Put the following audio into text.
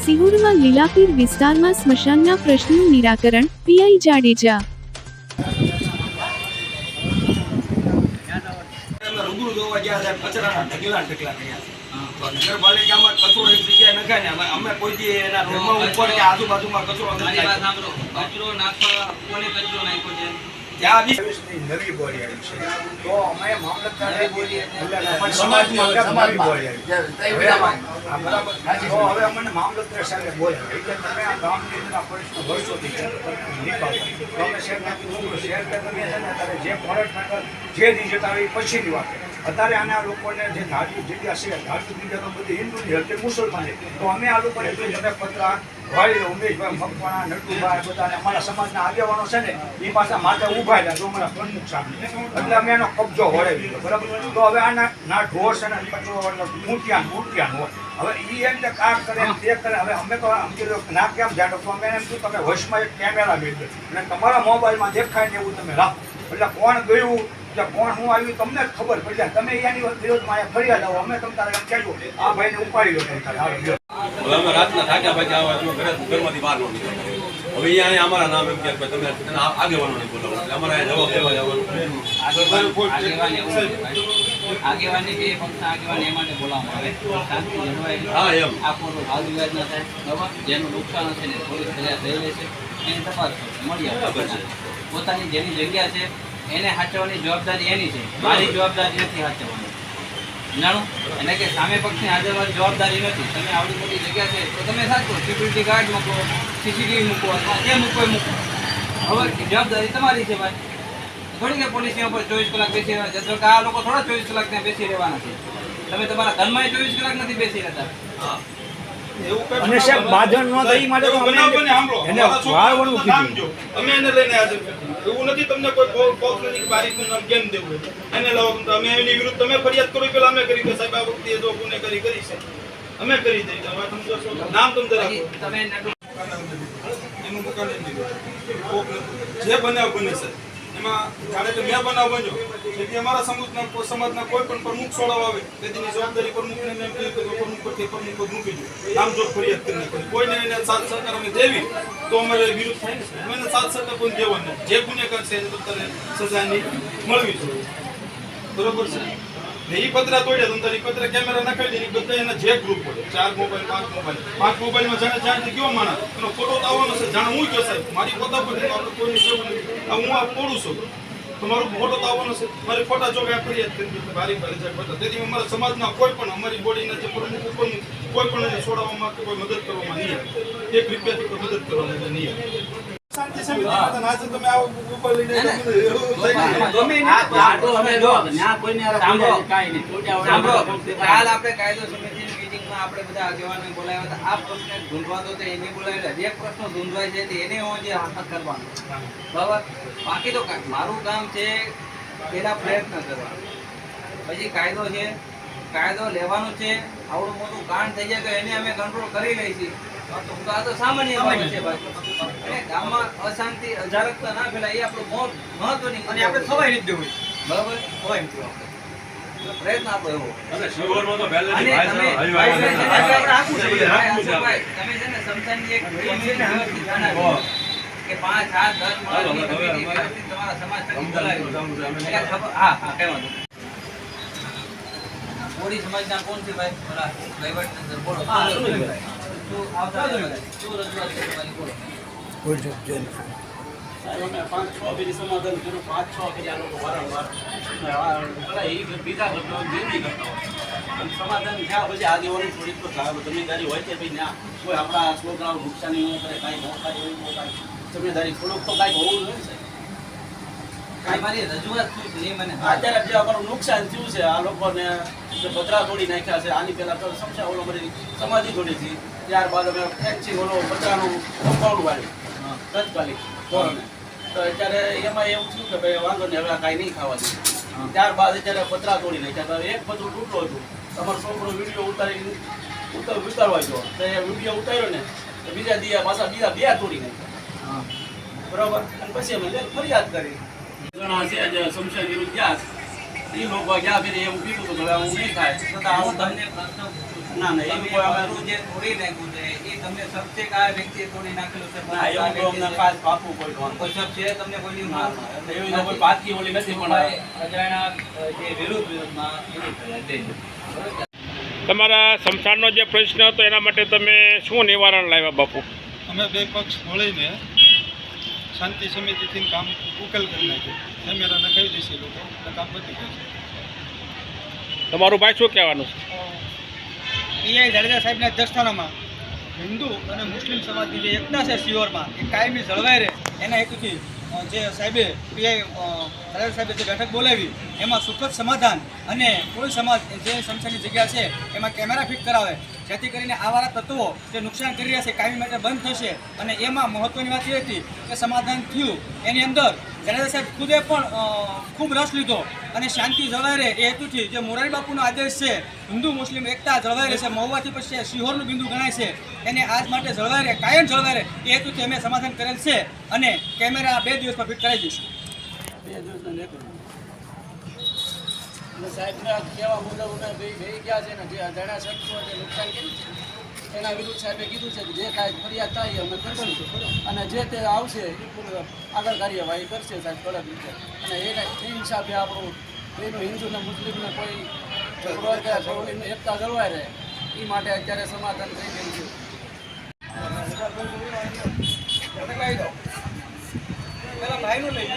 સિહોરમાં લીલાપીર વિસ્તારમાં સ્મશાનના પ્રશ્નનું નિરાકરણ, પીઆઈ જાડેજા. રૂબરૂ જોવા ગયા હતા, કચરાના ઢગલા કર્યા. તો નગરપાલિકામાં કચરો એક જગ્યાએ નખાય ને અમે કોઈ દી એના ધર્મ ઉપર કે આજુબાજુમાં કચરો કચરો નાખવા કોને કચરો નાખ્યો છે ત્યાં નવી બોલી આવી છે. તો અમે મામલતદારને બોલીએ સમાજમાં અમારી બોલી આવી. હવે અમને મામલતદાર સાહેબે બોલ્યા એટલે તમે આ ગામની અંદરના પ્રશ્નો વર્ષોથી નીકળતા તો અમે શહેરમાંથી રૂબરૂ શહેર તમે છે ને અત્યારે જે ફોરેસ્ટ જે રીતે આવે એ પછીની વાત. અત્યારે આના લોકોને જે ધાર્મિક જગ્યા છે ધાર્મિક જગ્યા તો બધી હિન્દુની હતી મુસલમાન. તો અમે આ લોકોને પત્રા વાળી ઉમેશભાઈ મકવાણા નટુભાઈ બધાને અમારા સમાજના આગેવાનો છે ને એ પાછા માથે ઉભા રહ્યા તો અમારા પ્રમુખ સાહેબ એટલે અમે એનો કબજો વળાવી દીધો. બરાબર. તો હવે આના ના ઢોર છે ને કચરો મૂર્તિયાન હોય. હવે એ એમ કે આ કરે તે કરે. હવે અમે તો ના કેમ જાણો તો અમે એમ કીધું તમે વશમાં એક કેમેરા મેળવ્યો અને તમારા મોબાઈલમાં દેખાય ને એવું તમે રાખો. એટલે કોણ ગયું એટલે કોણ હું આવ્યું તમને જ ખબર પડી. તમે એની વિરોધમાં ફરિયાદ આવો અમે તમે તારે એમ કહેજો આ ભાઈને ઉપાડી લો તારે. હવે અમે રાતના થાક્યા પછી આવા ઘરમાંથી બહાર ન નીકળતા. હવે અહીંયા અમારા નામ એમ કે તમે આગેવાનો નહીં બોલાવો એટલે અમારે જવાબ દેવા જવાનું. આગેવાની જે પક્ષના આગેવાન એ માટે બોલાવવામાં આવે શાંતિ જળવાય. હા એમ આખો ભાગ વિવાદ ના થાય. બરાબર. જેનું નુકસાન હશે ને પોલીસ ફરિયાદ થઈ લેશે એની તપાસ મળી આવે. પોતાની જેની જગ્યા છે એને સાચવવાની જવાબદારી એની છે, મારી જવાબદારી નથી સાચવવાની. જાણો એટલે કે સામે પક્ષની હાજરવાની જવાબદારી નથી. તમે આવડી મોટી જગ્યા છે તો તમે સાચો સિક્યુરિટી ગાર્ડ મૂકો, સીસીટીવી મૂકો અથવા જે મૂકો એ મૂકો. હવે જવાબદારી તમારી છે ભાઈ. થોડી કે પોલીસની ઉપર 24 કલાક બેસી રહેવા જતો કે આ લોકો થોડા 24 કલાક ત્યાં બેસી રહેવાના છે. તમે તમારા ઘરમાં 24 કલાક નથી બેસી રહેતા. અને સાહેબ બાધણ ન થઈ માટે તો અમે એને વાળવાનું કીધું. અમે એને લઈને હાજર એવું નથી. તમને કોઈ પોક નથી બારીકનું નામ કેમ દેવું એને લાવો. અમે એની વિરુદ્ધ તમે ફરિયાદ કરો પેલા અમે કરી કે સાહેબ આ વખતે જો ગુનેગારી કરી છે અમે કરી દઈએ. હવે તમે નામ તમને રાખો. તમે એનું દુકાન જે બનાવ બને છે એમાં જાણે કે મેં બનાવ બન્યો તેથી અમારા સમાજના કોઈ પણ પ્રમુખ છોડાવ આવે તેની જવાબદારી પ્રમુખને એમ કહ્યું કે પ્રમુખ પરથી પ્રમુખ પદ મૂકી દો. નામજોગ ફરિયાદ કરીને કોઈને એને સાથ સહકાર અમે દેવી તો અમારે વિરુદ્ધ થાય ને. અમે સાથ સહકાર કોઈ દેવાનો જે ગુનેગાર છે એને તમને સજાની મળવી જોઈએ. બરોબર છે ને એ પત્ર તોડ્યા તમે પત્ર કેમેરા નખાવી દે બધા એના જે ગ્રુપ હોય 4 મોબાઈલ 5 મોબાઈલમાં જાણે જાણથી કયો માણસ એનો ફોટો તો આવવાનો છે. જાણે હું કયો સાહેબ મારી પોતા પર આપણે કોઈની જરૂર નથી. હું આ તોડું છું તમારો ફોટો તો આવવાનો છે. મારી ફોટા જોગે ફરિયાદ કરી દીધી મારી પાસે જાય બધા. તેથી અમારા સમાજના કોઈ પણ અમારી બોડીના જે પ્રમુખ ઉપરનું કોઈ પણ એને છોડાવવામાં કે કોઈ મદદ કરવામાં નહીં આવે. 1 રૂપિયાથી કોઈ મદદ કરવામાં નહીં આવે. શાંતિ સમિતિ આજે તમે આવો ઉપર લઈને કાલ આપણે કાયદો સમિતિની મીટિંગમાં આપણે બધા આગેવાનોને બોલાવ્યા હતા. આ પ્રશ્ન ઢૂંઢવાતો તો એને બોલાવ્યા. જે પ્રશ્નો ઢૂંઢવાય છે એને હું જે હાથ કરવાનો. બરાબર. બાકી તો મારું કામ છે પેલા પ્રયત્ન કરવા. પછી કાયદો છે, કાયદો લેવાનો છે. આવડું મોટું કાંડ થઈ જાય તો એને અમે કંટ્રોલ કરી લઈશું. આ તો સામાન્ય બાબત છે ભાઈ. અને ગામમાં અશાંતિ અજારકતા ના ફેલાય એ આપણું બહુ મહત્વની અને આપણે થવાય નથી દેવું. બરાબર. થવાય નથી પ્રયત્ન આપણો એવો. અને શિહોરમાં તો પહેલેથી અને તમે છે ને સમસાનની એક કે 5, 7, 10 માણસની કમિટી વ્યવસ્થિત તમારા સમાજ તરફ બોલાવી. હા હા કઈ વાંધો. કોળી સમાજના કોણ છે ભાઈ? બોલા વહીવટ બોલો. હા સુનિલભાઈ શું આવતા શું રજૂઆત છે તમારી બોલો. અમે 5-6 ફેરી સમાધાન કર્યું. 5-6 ફેરી આ લોકો વારંવાર બીજા કરતા હોય સમાધાન થયા પછી આગેવાની થોડીક તો જમીનદારી હોય છે ભાઈ ના કોઈ આપણા છોકરાઓ નુકસાની ન કરે કાંઈ ન થાય એવું કાંઈ જમીનદારી થોડુંક તો કાંઈક હોવું જોઈએ છે. મારી રજૂઆત શું છે એ મને અત્યારે જે અમારું નુકસાન થયું છે આ લોકોને પતરા તોડી નાખ્યા છે. આની પહેલા તો સમસ્યા ઓલો મારી સમાધિ તોડી હતી. ત્યારબાદ અમે ફેક્ચિંગ ઓલો પતરાનું કમ્પાઉન્ડ વાળ્યું તત્કાલિક કોરોને. તો અત્યારે એમાં એવું થયું કે ભાઈ વાંધો નહીં હવે કાંઈ નહીં ખાવા દે. ત્યારબાદ અત્યારે પતરા તોડી નાખ્યા. તો એક પતરું તૂટલું હતું. તમારો છોકરો વિડીયો ઉતારવા ગયો તો એ વિડીયો ઉતાર્યો ને તો બીજા દિયા પાછા બીજા 2 તોડી નાખ્યા. બરાબર. અને પછી અમે ફરિયાદ કરી. ઘણા છે જે શમશાન વિરુદ્ધ ગયા એ લોકો ગયા ફેરી એવું કીધું કે હવે હું નહીં થાય છતાં હું તમને પ્રશ્ન પૂછું છું ના ના એવું કોઈ અમે જે તોડી નાખ્યું છે એ તમને શક છે કે આ વ્યક્તિએ તોડી નાખેલું છે ના એવું કોઈ અમને ખાસ પાકું કોઈ નહોતું. કોઈ શક છે તમને કોઈ ના ના એવી તો કોઈ પાકી ઓલી નથી પણ અજાણ્યા જે વિરુદ્ધમાં એની ફરિયાદ દે. બરોબર? તમારા સમસારનો જે પ્રશ્ન હતો એના માટે તમે શું નિવારણ લાવ્યા બાપુ? અમે બે પક્ષ મળીને શાંતિ સમિતિથી કામ ઉકેલ કરી નાખ્યો. કેમેરા નખાવી દેશે લોકો એટલે કામ પતી જશે. તમારું ભાઈ શું કહેવાનું છે? પીઆઈ જાડેજા સાહેબના અધ્યક્ષસ્થાનમાં હિન્દુ અને મુસ્લિમ સમાજની જે એકતા છે શિહોરમાં એ કાયમી જળવાઈ રહે એના હેતુથી જે સાહેબે પીઆઈ જાડેજા સાહેબે જે બેઠક બોલાવી એમાં સુખદ સમાધાન અને કોઈ સમાજ જે સમસ્યાની જગ્યા છે એમાં કેમેરા ફિટ કરાવે જેથી કરીને આવારા તત્વો જે નુકસાન કરી રહ્યા છે કાયમી માટે બંધ થશે. અને એમાં મહત્ત્વની વાત એ હતી કે સમાધાન થયું એની અંદર જાડેજા સાહેબ ખુદે પણ ખૂબ રસ લીધો અને શાંતિ જળવાઈ રહે એ હેતુથી જે મોરારી બાપુનો આદેશ છે હિન્દુ મુસ્લિમ એકતા જળવાઈ રહેશે મહુવાથી પછી શિહોરનું બિંદુ ગણાય છે એને આજ માટે જળવાઈ રહે કાયમ જળવાઈ રહે એ હેતુથી અમે સમાધાન કરેલ છે અને કેમેરા 2 દિવસમાં ફિટ કરાવી દઈશું. 2 દિવસના નીકળ્યું અને સાહેબના કહેવા મુજબ અમે બે ગયા છે ને જે અજાણ્યા શખ્સો જે નુકસાન કર્યું છે એના વિરુદ્ધ સાહેબે કીધું છે કે જે કાંઈ ફરિયાદ થાય અમે કરશું અને જે તે આવશે એ આગળ કાર્યવાહી કરશે સાહેબ કડક રીતે. અને એ હિસાબે આપણું એનું હિન્દુ ને મુસ્લિમને કોઈ ઝઘડો કે સૌની એકતા જળવાઈ રહે એ માટે અત્યારે સમાધાન થઈ ગયું છે. પેલા ભાઈનું લઈ